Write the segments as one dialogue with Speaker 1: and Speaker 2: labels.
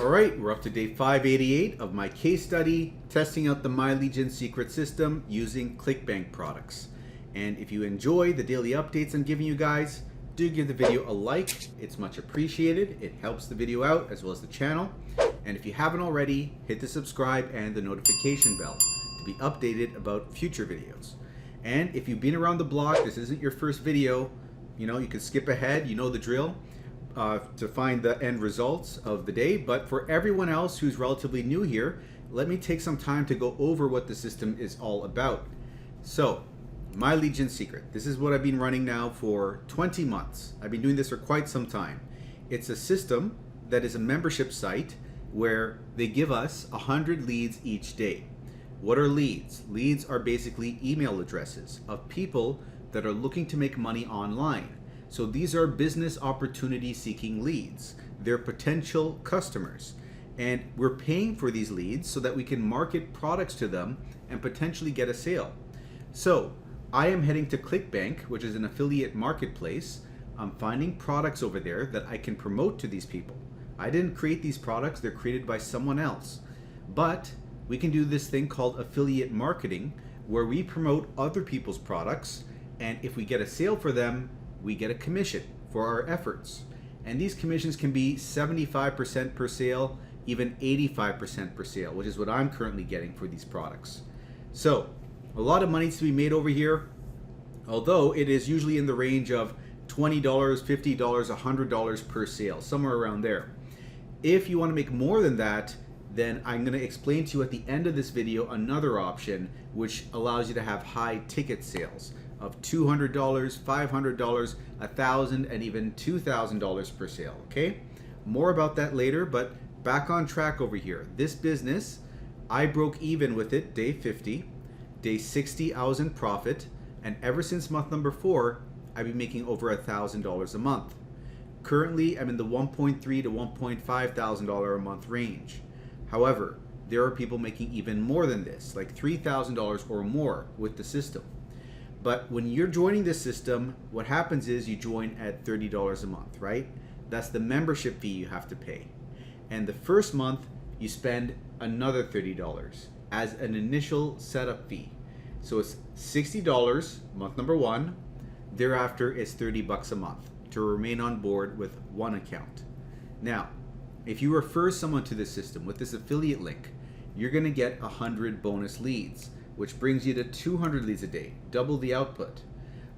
Speaker 1: All right, we're up to day 588 of my case study, testing out the My Legion secret system using Clickbank products. And if you enjoy the daily updates I'm giving you guys, do give the video a like. It's much appreciated. It helps the video out as well as the channel. And if you haven't already, hit the subscribe and the notification bell to be updated about future videos. And if you've been around the block, this isn't your first video, you can skip ahead, you know the drill. To find the end results of the day. But for everyone else who's relatively new here, let me take some time to go over what the system is all about. So, My Legion Secret. This is what I've been running now for 20 months. I've been doing this for quite some time. It's a system that is a membership site where they give us 100 leads each day. What are leads? Leads are basically email addresses of people that are looking to make money online. So these are business opportunity seeking leads. They're potential customers. And we're paying for these leads so that we can market products to them and potentially get a sale. So I am heading to Clickbank, which is an affiliate marketplace. I'm finding products over there that I can promote to these people. I didn't create these products, they're created by someone else. But we can do this thing called affiliate marketing, where we promote other people's products, and if we get a sale for them, we get a commission for our efforts. And these commissions can be 75% per sale, even 85% per sale, which is what I'm currently getting for these products. So a lot of money to be made over here, although it is usually in the range of $20, $50, $100 per sale, somewhere around there. If you want to make more than that, then I'm going to explain to you at the end of this video another option which allows you to have high ticket sales of $200, $500, $1,000, and even $2,000 per sale, okay? More about that later, but back on track over here. This business, I broke even with it day 50, day 60 I was in profit, and ever since month number 4, I've been making over $1,000 a month. Currently, I'm in the $1.3 to $1.5 thousand a month range. However, there are people making even more than this, like $3,000 or more with the system. But when you're joining this system, what happens is you join at $30 a month, right? That's the membership fee you have to pay. And the first month, you spend another $30 as an initial setup fee. So it's $60 month number 1. Thereafter, it's $30 a month to remain on board with one account. Now, if you refer someone to this system with this affiliate link, you're gonna get 100 bonus leads, which brings you to 200 leads a day, double the output.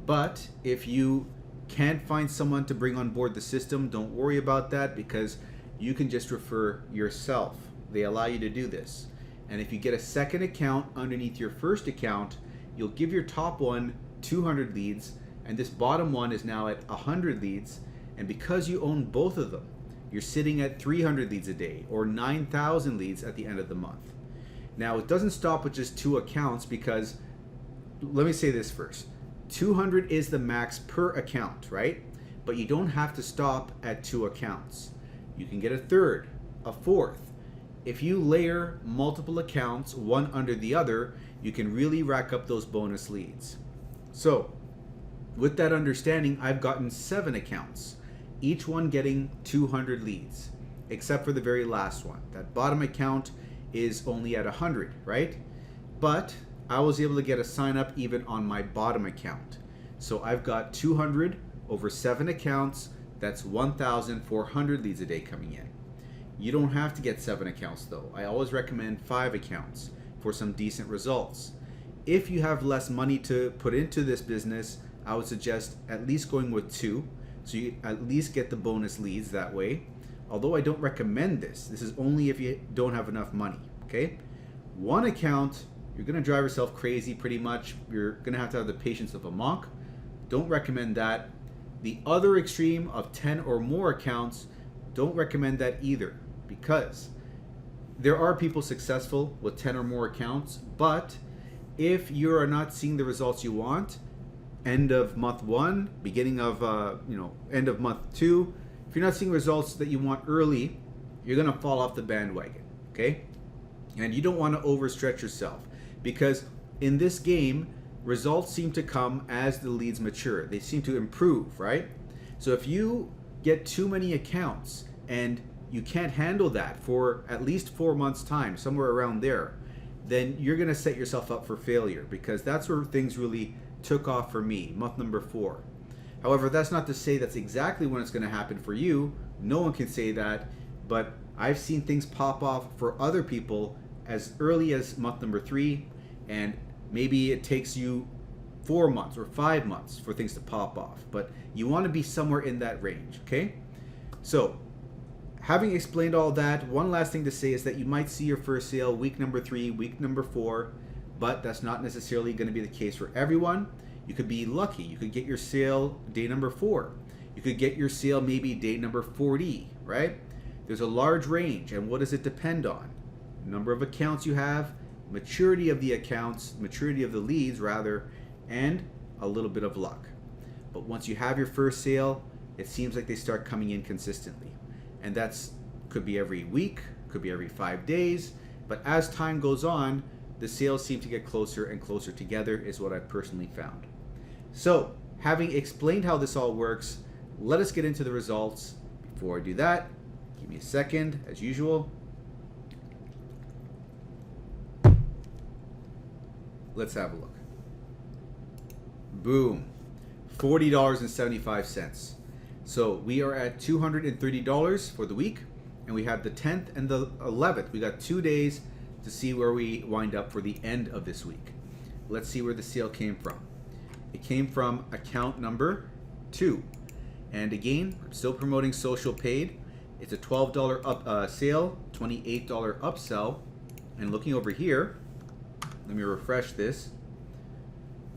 Speaker 1: But if you can't find someone to bring on board the system, don't worry about that, because you can just refer yourself. They allow you to do this. And if you get a second account underneath your first account, you'll give your top one 200 leads, and this bottom one is now at 100 leads. And because you own both of them, you're sitting at 300 leads a day, or 9,000 leads at the end of the month. Now, it doesn't stop with just 2 accounts, because let me say this first. 200 is the max per account, right? But you don't have to stop at 2 accounts. You can get a third, a fourth. If you layer multiple accounts, one under the other, you can really rack up those bonus leads. So, with that understanding, I've gotten 7 accounts, each one getting 200 leads, except for the very last one. That bottom account is only at 100, right? But I was able to get a sign up even on my bottom account. So I've got 200 over 7 accounts. That's 1,400 leads a day coming in. You don't have to get 7 accounts though. I always recommend 5 accounts for some decent results. If you have less money to put into this business, I would suggest at least going with 2, so you at least get the bonus leads that way. Although I don't recommend this. This is only if you don't have enough money, okay? 1 account, you're gonna drive yourself crazy pretty much. You're gonna have to have the patience of a monk. Don't recommend that. The other extreme of 10 or more accounts, don't recommend that either, because there are people successful with 10 or more accounts, but if you are not seeing the results you want, end of month 1, beginning of end of month 2, if you're not seeing results that you want early, you're gonna fall off the bandwagon, okay? And you don't want to overstretch yourself, because in this game, results seem to come as the leads mature. They seem to improve, right? So if you get too many accounts and you can't handle that for at least 4 months time, somewhere around there, then you're going to set yourself up for failure, because that's where things really took off for me, month number 4. However, that's not to say that's exactly when it's going to happen for you. No one can say that, but I've seen things pop off for other people as early as month number 3, and maybe it takes you 4 months or 5 months for things to pop off, but you want to be somewhere in that range, okay? So, having explained all that, one last thing to say is that you might see your first sale week number 3, week number 4, but that's not necessarily going to be the case for everyone. You could be lucky. You could get your sale day number 4. You could get your sale maybe day number 40, right? There's a large range, and what does it depend on? Number of accounts you have, maturity of the accounts, maturity of the leads rather, and a little bit of luck. But once you have your first sale, it seems like they start coming in consistently. And that's could be every week, could be every 5 days, but as time goes on, the sales seem to get closer and closer together, is what I've personally found. So, having explained how this all works, let us get into the results. Before I do that, give me a second, as usual. Let's have a look. Boom. $40.75. So we are at $230 for the week, and we have the 10th and the 11th. We got 2 days to see where we wind up for the end of this week. Let's see where the sale came from. It came from account number 2. And again, I'm still promoting social paid. It's a $12 up sale, $28 upsell. And looking over here, let me refresh this.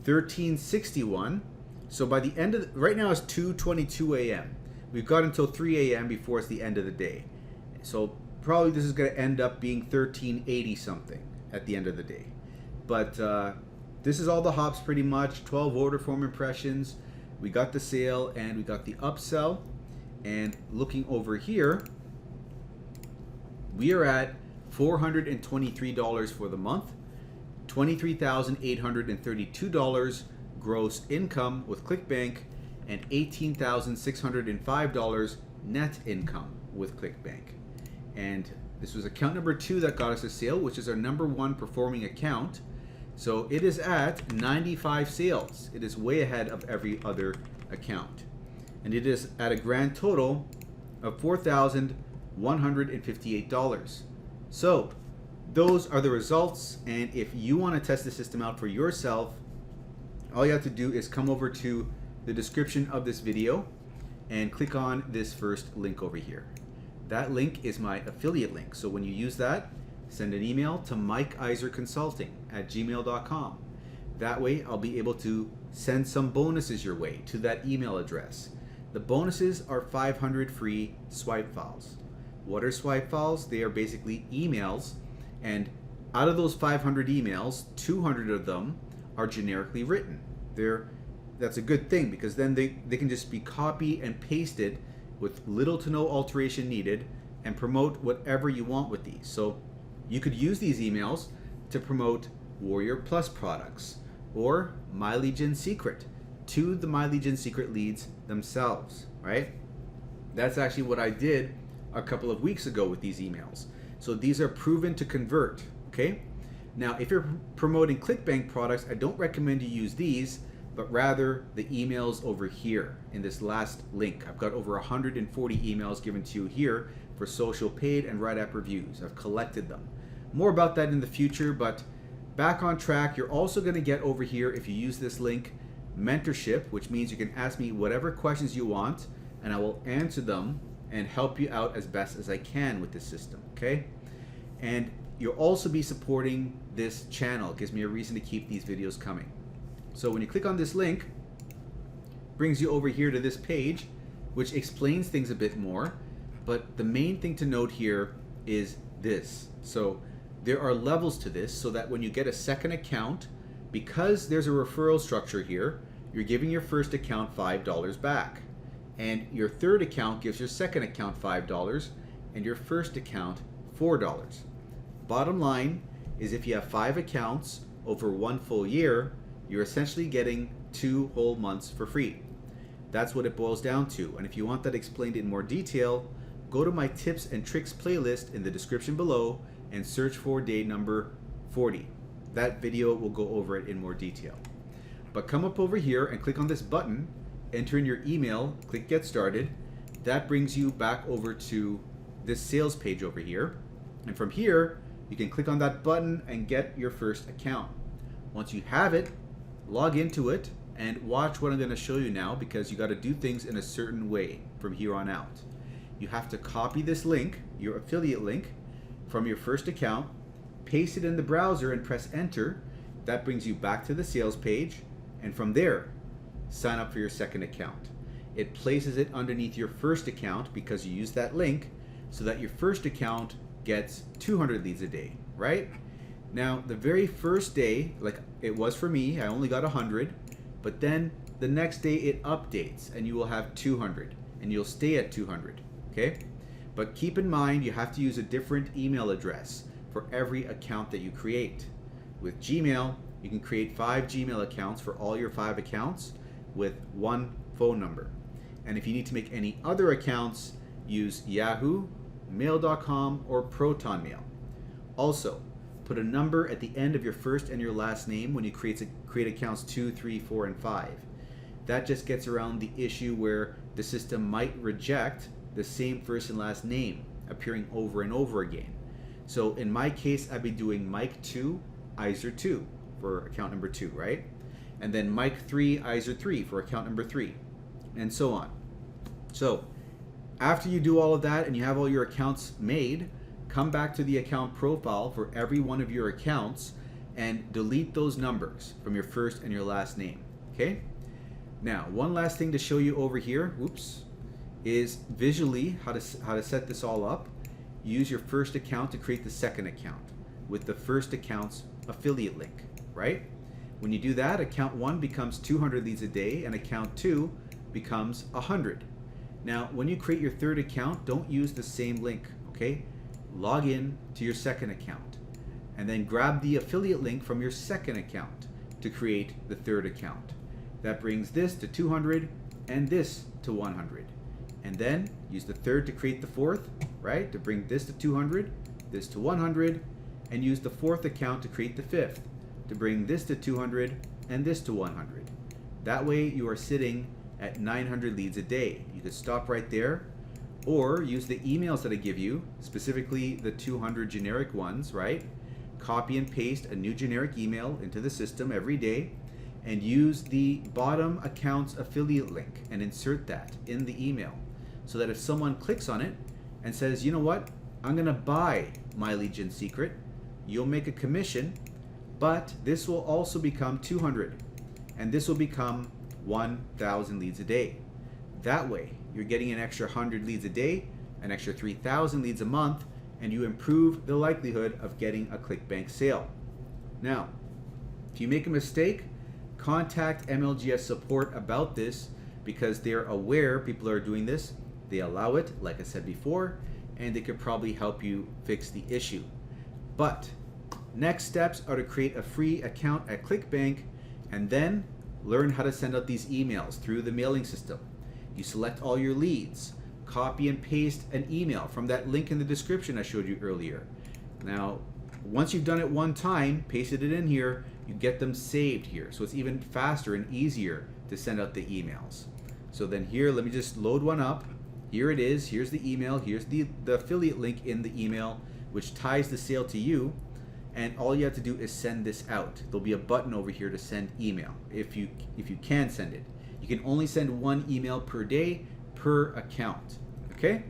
Speaker 1: $13.61. So by the end of right now it's 2:22 a.m. We've got until 3 a.m. before it's the end of the day. So probably this is going to end up being $13.80 something at the end of the day. But this is all the hops pretty much. 12 order form impressions. We got the sale and we got the upsell. And looking over here, we are at $423 for the month. $23,832 gross income with Clickbank, and $18,605 net income with Clickbank. And this was account number 2 that got us a sale, which is our number 1 performing account. So it is at 95 sales. It is way ahead of every other account. And it is at a grand total of $4,158. So those are the results, and if you want to test the system out for yourself, all you have to do is come over to the description of this video and click on this first link over here. That link is my affiliate link, so when you use that, send an email to mikeiserconsulting@gmail.com. That way I'll be able to send some bonuses your way to that email address. The bonuses are 500 free swipe files. What are swipe files? They are basically emails, and out of those 500 emails, 200 of them are generically written. That's a good thing, because then they can just be copied and pasted with little to no alteration needed and promote whatever you want with these. So you could use these emails to promote Warrior Plus products or My Legion Secret to the My Legion Secret leads themselves, right? That's actually what I did a couple of weeks ago with these emails. So these are proven to convert, okay? Now, if you're promoting Clickbank products, I don't recommend you use these, but rather the emails over here in this last link. I've got over 140 emails given to you here for social paid and WriteAppReviews. I've collected them. More about that in the future, but back on track. You're also going to get over here, if you use this link, mentorship, which means you can ask me whatever questions you want, and I will answer them and help you out as best as I can with this system, okay? And you'll also be supporting this channel. It gives me a reason to keep these videos coming. So when you click on this link, it brings you over here to this page, which explains things a bit more. But the main thing to note here is this. So there are levels to this, so that when you get a second account, because there's a referral structure here, you're giving your first account $5 back. And your third account gives your second account $5, and your first account $4. Bottom line is, if you have 5 accounts over 1 full year, you're essentially getting 2 whole months for free. That's what it boils down to. And if you want that explained in more detail, go to my tips and tricks playlist in the description below and search for day number 40. That video will go over it in more detail. But come up over here and click on this button, enter in your email, click get started. That brings you back over to this sales page over here. And from here, you can click on that button and get your first account. Once you have it, log into it and watch what I'm going to show you now, because you got to do things in a certain way from here on out. You have to copy this link, your affiliate link, from your first account, paste it in the browser and press enter. That brings you back to the sales page, and from there, sign up for your second account. It places it underneath your first account because you use that link, so that your first account gets 200 leads a day, right? Now, the very first day, like it was for me, I only got 100, but then the next day it updates and you will have 200 and you'll stay at 200, okay? But keep in mind, you have to use a different email address for every account that you create. With Gmail, you can create 5 Gmail accounts for all your 5 accounts with 1 phone number. And if you need to make any other accounts, use Yahoo, Mail.com, or Proton Mail. Also, put a number at the end of your first and your last name when you create accounts 2, 3, 4, and 5. That just gets around the issue where the system might reject the same first and last name appearing over and over again. So in my case, I'd be doing Mike2, Iser2 for account number 2, right? And then Mike3, Iser3 for account number 3, and so on. So after you do all of that and you have all your accounts made, come back to the account profile for every one of your accounts and delete those numbers from your first and your last name, okay? Now, one last thing to show you over here, is visually how to set this all up. Use your first account to create the second account with the first account's affiliate link, right? When you do that, account 1 becomes 200 leads a day and account 2 becomes 100. Now, when you create your third account, don't use the same link, okay? Log in to your second account and then grab the affiliate link from your second account to create the third account. That brings this to 200 and this to 100. And then use the third to create the fourth, right? To bring this to 200, this to 100, and use the fourth account to create the fifth, to bring this to 200 and this to 100. That way you are sitting at 900 leads a day. You could stop right there, or use the emails that I give you, specifically the 200 generic ones, right? Copy and paste a new generic email into the system every day, and use the bottom account's affiliate link and insert that in the email, so that if someone clicks on it and says, you know what, I'm gonna buy My Legion Secret, you'll make a commission, but this will also become 200, and this will become 1,000 leads a day. That way, you're getting an extra 100 leads a day, an extra 3,000 leads a month, and you improve the likelihood of getting a Clickbank sale. Now, if you make a mistake, contact MLGS support about this, because they're aware people are doing this. They allow it, like I said before, and they could probably help you fix the issue. But next steps are to create a free account at Clickbank and then learn how to send out these emails through the mailing system. You select all your leads, copy and paste an email from that link in the description I showed you earlier. Now, once you've done it one time, pasted it in here, you get them saved here. So it's even faster and easier to send out the emails. So then here, let me just load one up. Here it is, here's the email, here's the affiliate link in the email, which ties the sale to you. And all you have to do is send this out. There'll be a button over here to send email, if you can send it. You can only send 1 email per day per account, okay?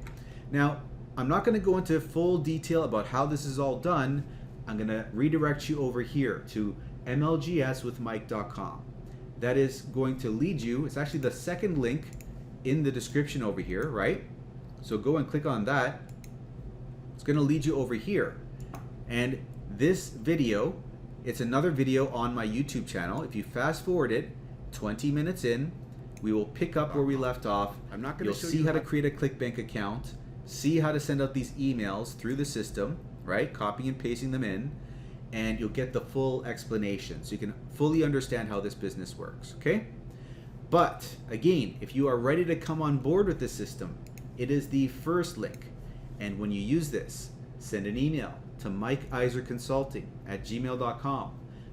Speaker 1: Now, I'm not gonna go into full detail about how this is all done. I'm gonna redirect you over here to MLGSwithMike.com. That is going to lead you, it's actually the second link in the description over here, right? So go and click on that. It's gonna lead you over here. And this video, it's another video on my YouTube channel. If you fast forward it 20 minutes in, we will pick up where we left off. I'm not going to show you how to create a Clickbank account, see how to send out these emails through the system, right? Copying and pasting them in, and you'll get the full explanation so you can fully understand how this business works, okay? But again, if you are ready to come on board with this system, it is the first link And when you use this, send an email to mikeiserconsulting@gmail.com.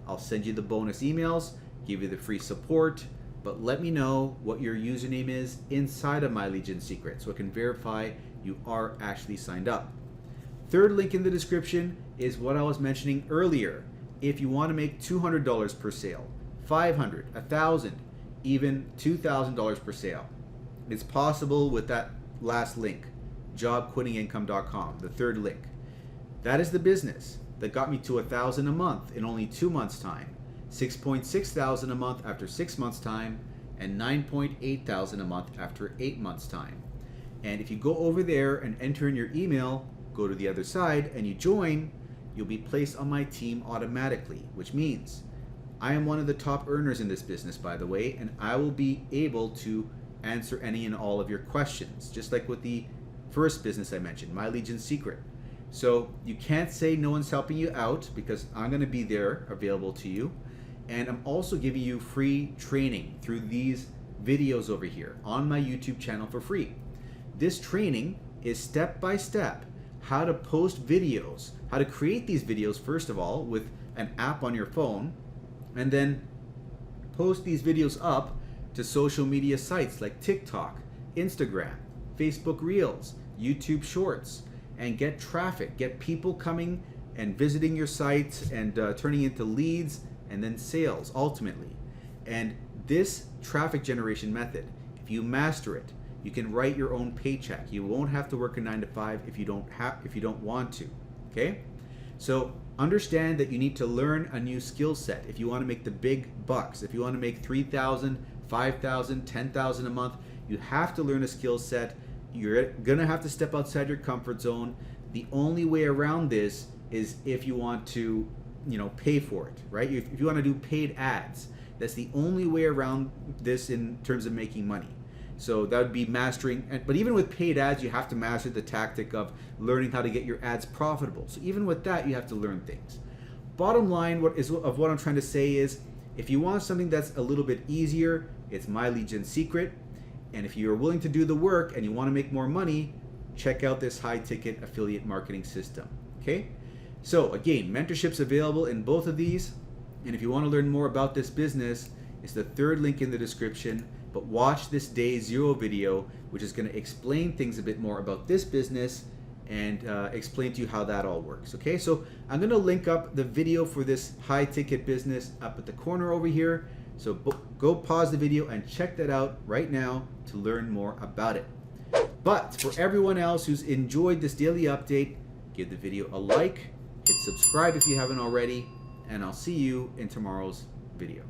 Speaker 1: I'll send you the bonus emails, give you the free support, but let me know what your username is inside of My Legion Secret so I can verify you are actually signed up. Third link in the description is what I was mentioning earlier. If you want to make $200 per sale, $500, $1,000, even $2,000 per sale, it's possible with that last link, jobquittingincome.com, the third link. That is the business that got me to $1,000 a month in only 2 months' time, $6.6 thousand a month after 6 months' time, and $9.8 thousand a month after 8 months' time. And if you go over there and enter in your email, go to the other side, and you join, you'll be placed on my team automatically, which means I am one of the top earners in this business, by the way, and I will be able to answer any and all of your questions, just like with the first business I mentioned, My Legion Secret. So you can't say no one's helping you out, because I'm going to be there available to you. And I'm also giving you free training through these videos over here on my YouTube channel for free. This training is step by step how to post videos, how to create these videos first of all with an app on your phone, and then post these videos up to social media sites like TikTok, Instagram, Facebook Reels, YouTube Shorts, and get traffic, get people coming and visiting your sites and turning into leads and then sales ultimately. And this traffic generation method, if you master it, you can write your own paycheck. You won't have to work a 9 to 5 if you don't want to. Okay? So understand that you need to learn a new skill set if you want to make the big bucks. If you want to make $3,000, $5,000, $10,000 a month, you have to learn a skill set. You're gonna have to step outside your comfort zone. The only way around this is if you want to, pay for it, right? If you want to do paid ads, that's the only way around this in terms of making money. So that would be mastering, but even with paid ads, you have to master the tactic of learning how to get your ads profitable. So even with that, you have to learn things. Bottom line what I'm trying to say is, if you want something that's a little bit easier, it's My Legion Secret. And if you're willing to do the work and you want to make more money, check out this high-ticket affiliate marketing system. Okay? So again, mentorship's available in both of these. And if you want to learn more about this business, it's the third link in the description. But watch this day 0 video, which is going to explain things a bit more about this business and explain to you how that all works. Okay, so I'm going to link up the video for this high ticket business up at the corner over here. So go pause the video and check that out right now to learn more about it. But for everyone else who's enjoyed this daily update, give the video a like, hit subscribe if you haven't already, and I'll see you in tomorrow's video.